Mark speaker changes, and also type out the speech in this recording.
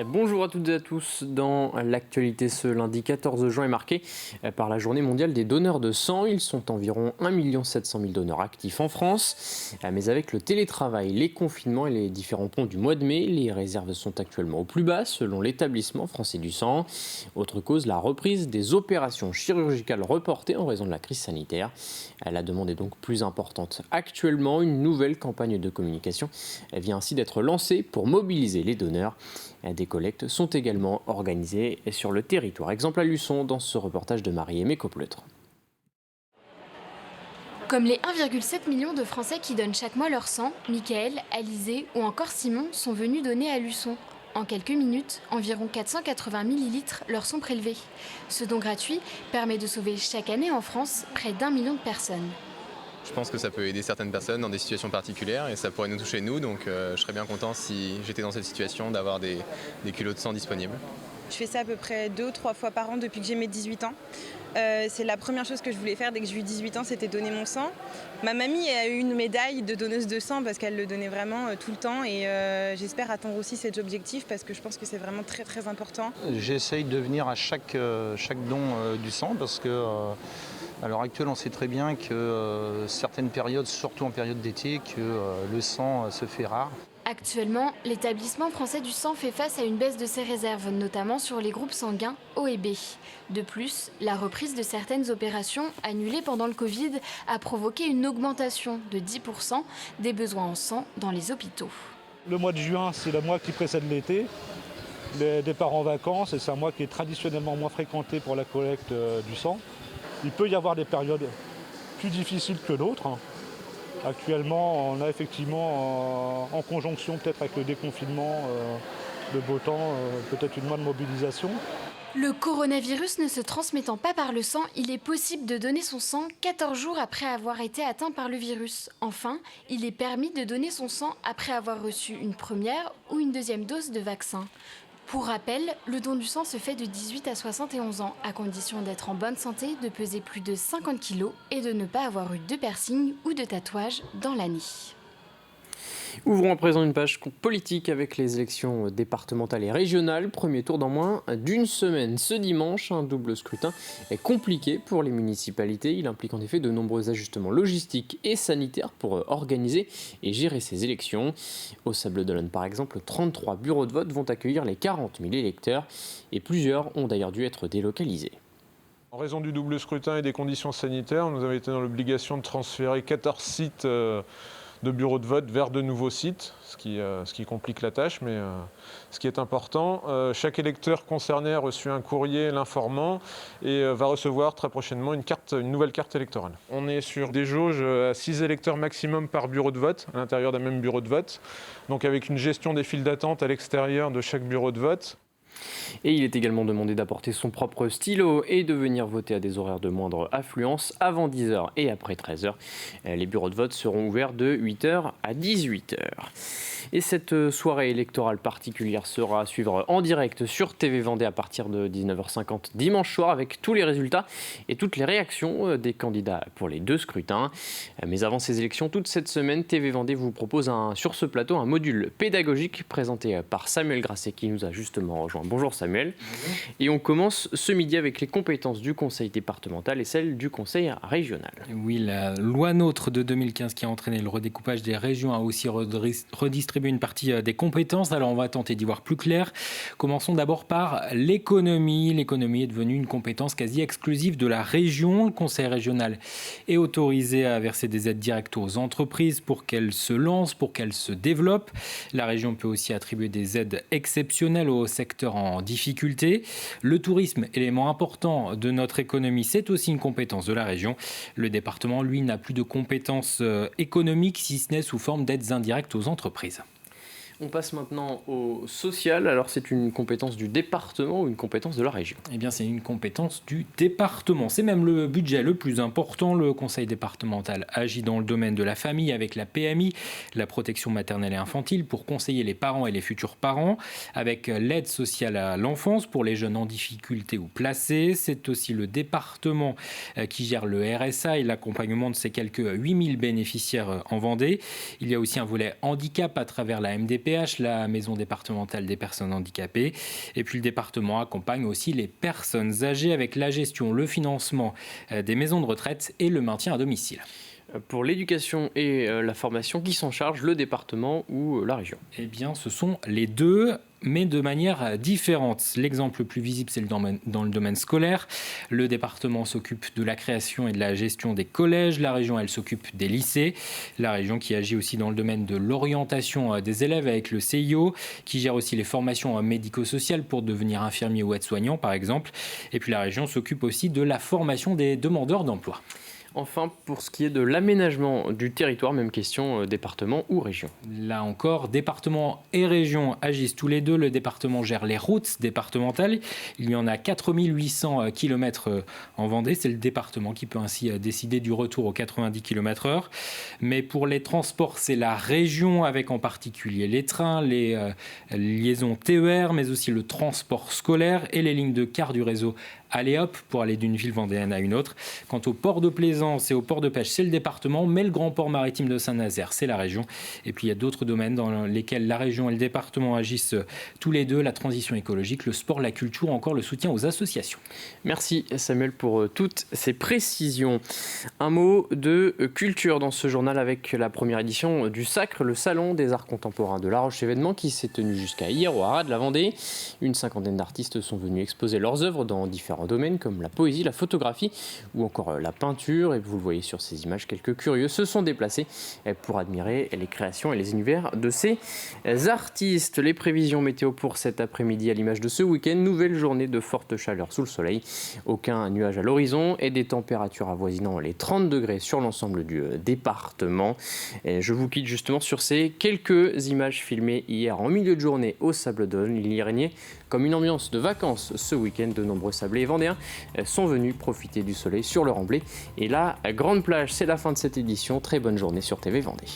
Speaker 1: Bonjour à toutes et à tous. Dans l'actualité, ce lundi 14 juin est marqué par la journée mondiale des donneurs de sang. Ils sont environ 1 700 000 donneurs actifs en France. Mais avec le télétravail, les confinements et les différents ponts du mois de mai, les réserves sont actuellement au plus bas selon l'établissement français du sang. Autre cause, la reprise des opérations chirurgicales reportées en raison de la crise sanitaire. La demande est donc plus importante. Actuellement, une nouvelle campagne de communication vient ainsi d'être lancée pour mobiliser les donneurs. Des collectes sont également organisées sur le territoire. Exemple à Luçon dans ce reportage de Marie-Aimée Copleutre.
Speaker 2: Comme les 1,7 million de Français qui donnent chaque mois leur sang, Michael, Alizé ou encore Simon sont venus donner à Luçon. En quelques minutes, environ 480 millilitres leur sont prélevés. Ce don gratuit permet de sauver chaque année en France près d'1 million de personnes.
Speaker 3: Je pense que ça peut aider certaines personnes dans des situations particulières et ça pourrait nous toucher nous, donc je serais bien content si j'étais dans cette situation d'avoir des kilos de sang disponibles.
Speaker 4: Je fais ça à peu près 2 ou 3 fois par an depuis que j'ai mes 18 ans. C'est la première chose que je voulais faire dès que j'ai eu 18 ans, c'était donner mon sang. Ma mamie a eu une médaille de donneuse de sang parce qu'elle le donnait vraiment tout le temps et j'espère atteindre aussi cet objectif parce que je pense que c'est vraiment très très important.
Speaker 5: J'essaye de venir à chaque don du sang parce que à l'heure actuelle on sait très bien que certaines périodes, surtout en période d'été, que le sang se fait rare.
Speaker 2: Actuellement, l'établissement français du sang fait face à une baisse de ses réserves, notamment sur les groupes sanguins O et B. De plus, la reprise de certaines opérations annulées pendant le Covid a provoqué une augmentation de 10% des besoins en sang dans les hôpitaux.
Speaker 6: Le mois de juin, c'est le mois qui précède l'été, les départs en vacances, et c'est un mois qui est traditionnellement moins fréquenté pour la collecte du sang. Il peut y avoir des périodes plus difficiles que d'autres. Actuellement, on a effectivement, en conjonction peut-être avec le déconfinement, le beau temps, peut-être une moindre mobilisation.
Speaker 2: Le coronavirus ne se transmettant pas par le sang, il est possible de donner son sang 14 jours après avoir été atteint par le virus. Enfin, il est permis de donner son sang après avoir reçu une première ou une deuxième dose de vaccin. Pour rappel, le don du sang se fait de 18 à 71 ans, à condition d'être en bonne santé, de peser plus de 50 kg et de ne pas avoir eu de piercing ou de tatouage dans l'année.
Speaker 1: Ouvrons à présent une page politique avec les élections départementales et régionales. Premier tour dans moins d'une semaine. Ce dimanche, un double scrutin est compliqué pour les municipalités. Il implique en effet de nombreux ajustements logistiques et sanitaires pour organiser et gérer ces élections. Au Sables-d'Olonne, par exemple, 33 bureaux de vote vont accueillir les 40 000 électeurs et plusieurs ont d'ailleurs dû être délocalisés.
Speaker 7: En raison du double scrutin et des conditions sanitaires, nous avons été dans l'obligation de transférer 14 sites de bureaux de vote vers de nouveaux sites, ce qui complique la tâche, mais ce qui est important. Chaque électeur concerné a reçu un courrier l'informant et va recevoir très prochainement une nouvelle carte électorale. On est sur des jauges à 6 électeurs maximum par bureau de vote, à l'intérieur d'un même bureau de vote, donc avec une gestion des files d'attente à l'extérieur de chaque bureau de vote.
Speaker 1: Et il est également demandé d'apporter son propre stylo et de venir voter à des horaires de moindre affluence avant 10h et après 13h. Les bureaux de vote seront ouverts de 8h à 18h. Et cette soirée électorale particulière sera à suivre en direct sur TV Vendée à partir de 19h50 dimanche soir avec tous les résultats et toutes les réactions des candidats pour les deux scrutins. Mais avant ces élections, toute cette semaine, TV Vendée vous propose sur ce plateau un module pédagogique présenté par Samuel Grasset qui nous a justement rejoint. Bonjour Samuel. Bonjour. Et on commence ce midi avec les compétences du conseil départemental et celles du conseil régional.
Speaker 8: Oui, la loi NOTRe de 2015 qui a entraîné le redécoupage des régions a aussi redistribué une partie des compétences. Alors on va tenter d'y voir plus clair. Commençons d'abord par l'économie. L'économie est devenue une compétence quasi exclusive de la région. Le conseil régional est autorisé à verser des aides directes aux entreprises pour qu'elles se lancent, pour qu'elles se développent. La région peut aussi attribuer des aides exceptionnelles aux secteurs en difficulté. Le tourisme, élément important de notre économie, c'est aussi une compétence de la région. Le département, lui, n'a plus de compétences économiques, si ce n'est sous forme d'aides indirectes aux entreprises.
Speaker 1: On passe maintenant au social. Alors, c'est une compétence du département ou une compétence de la région ?
Speaker 8: Eh bien, c'est une compétence du département. C'est même le budget le plus important. Le conseil départemental agit dans le domaine de la famille avec la PMI, la protection maternelle et infantile, pour conseiller les parents et les futurs parents, avec l'aide sociale à l'enfance pour les jeunes en difficulté ou placés. C'est aussi le département qui gère le RSA et l'accompagnement de ces quelques 8000 bénéficiaires en Vendée. Il y a aussi un volet handicap à travers la MDP, MDPH, la Maison départementale des personnes handicapées. Et puis le département accompagne aussi les personnes âgées avec la gestion, le financement des maisons de retraite et le maintien à domicile.
Speaker 1: Pour l'éducation et la formation, qui s'en charge, le département ou la région?
Speaker 8: Eh bien, ce sont les deux, mais de manière différente. L'exemple le plus visible, c'est dans le domaine scolaire. Le département s'occupe de la création et de la gestion des collèges. La région, elle s'occupe des lycées. La région qui agit aussi dans le domaine de l'orientation des élèves avec le CIO, qui gère aussi les formations médico-sociales pour devenir infirmier ou aide-soignant, par exemple. Et puis la région s'occupe aussi de la formation des demandeurs d'emploi.
Speaker 1: Enfin, pour ce qui est de l'aménagement du territoire, même question, département ou région.
Speaker 8: Là encore, département et région agissent tous les deux. Le département gère les routes départementales. Il y en a 4800 km en Vendée. C'est le département qui peut ainsi décider du retour aux 90 km/h. Mais pour les transports, c'est la région avec en particulier les trains, les liaisons TER, mais aussi le transport scolaire et les lignes de car du réseau Allez hop pour aller d'une ville vendéenne à une autre. Quant au port de plaisance et au port de pêche, c'est le département, mais le grand port maritime de Saint-Nazaire, c'est la région. Et puis il y a d'autres domaines dans lesquels la région et le département agissent tous les deux, la transition écologique, le sport, la culture, encore le soutien aux associations.
Speaker 1: Merci Samuel pour toutes ces précisions. Un mot de culture dans ce journal avec la première édition du Sacre, le salon des arts contemporains de La Roche-Événement qui s'est tenu jusqu'à hier au Haras de la Vendée. Une cinquantaine d'artistes sont venus exposer leurs œuvres dans différents domaines comme la poésie, la photographie ou encore la peinture. Et vous le voyez sur ces images, quelques curieux se sont déplacés pour admirer les créations et les univers de ces artistes. Les prévisions météo pour cet après-midi à l'image de ce week-end. Nouvelle journée de forte chaleur sous le soleil. Aucun nuage à l'horizon et des températures avoisinant les 30 degrés sur l'ensemble du département. Et je vous quitte justement sur ces quelques images filmées hier en milieu de journée au Sable d'Olonne. Il y régnait comme une ambiance de vacances ce week-end. De nombreux sablés vendéens sont venus profiter du soleil sur le Remblai. Et la grande plage, c'est la fin de cette édition. Très bonne journée sur TV Vendée.